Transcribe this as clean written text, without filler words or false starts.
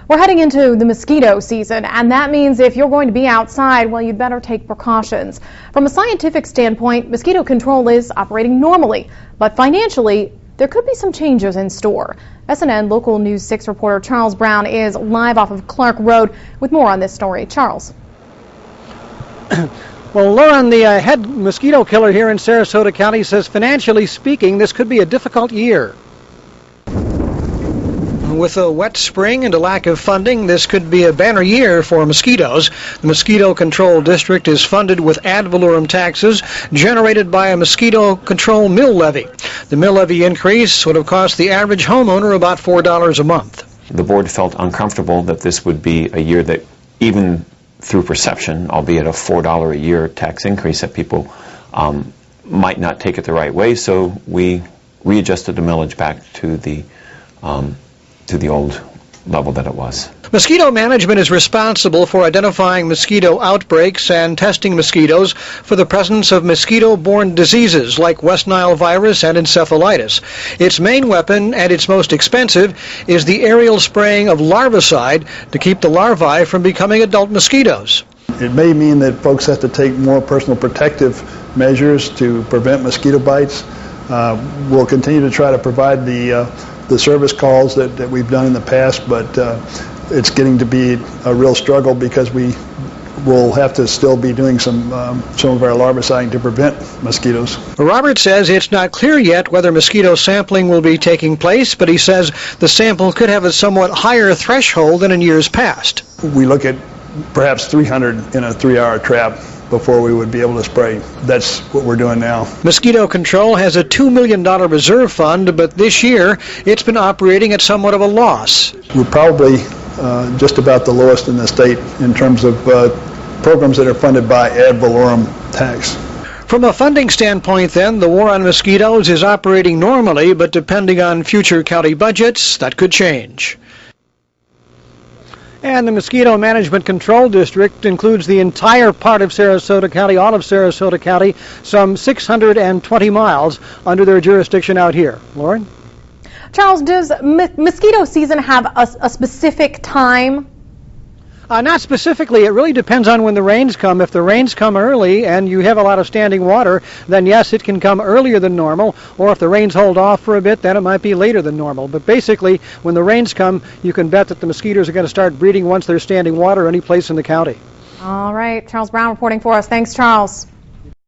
We're heading into the mosquito season, and that means if you're going to be outside, well, you'd better take precautions. From a scientific standpoint, mosquito control is operating normally, but financially, there could be some changes in store. SNN Local News 6 reporter Charles Brown is live off of Clark Road with more on this story. Charles. Well, Lauren, the head mosquito killer here in Sarasota County, says financially speaking, this could be a difficult year. With a wet spring and a lack of funding, this could be a banner year for mosquitoes. The Mosquito Control District is funded with ad valorem taxes generated by a mosquito control mill levy. The mill levy increase would have cost the average homeowner about $4 a month. The board felt uncomfortable that this would be a year that, even through perception, albeit a $4 a year tax increase, that people might not take it the right way, so we readjusted the millage back to the old level that it was. Mosquito management is responsible for identifying mosquito outbreaks and testing mosquitoes for the presence of mosquito-borne diseases like West Nile virus and encephalitis. Its main weapon, and its most expensive, is the aerial spraying of larvicide to keep the larvae from becoming adult mosquitoes. It may mean that folks have to take more personal protective measures to prevent mosquito bites. We'll continue to try to provide the service calls that we've done in the past, but it's getting to be a real struggle because we will have to still be doing some of our larviciding to prevent mosquitoes. Robert says it's not clear yet whether mosquito sampling will be taking place, but he says the sample could have a somewhat higher threshold than in years past. We look at perhaps 300 in a 3-hour trap before we would be able to spray. That's what we're doing now. Mosquito control has a $2 million reserve fund, but this year it's been operating at somewhat of a loss. We're probably just about the lowest in the state in terms of programs that are funded by ad valorem tax. From a funding standpoint, then, the war on mosquitoes is operating normally, but depending on future county budgets, that could change. And the Mosquito Management Control District includes the entire part of Sarasota County, all of Sarasota County, some 620 miles under their jurisdiction out here. Lauren? Charles, does mosquito season have a specific time? Not specifically. It really depends on when the rains come. If the rains come early and you have a lot of standing water, then yes, it can come earlier than normal. Or if the rains hold off for a bit, then it might be later than normal. But basically, when the rains come, you can bet that the mosquitoes are going to start breeding once there's standing water any place in the county. All right. Charles Brown reporting for us. Thanks, Charles.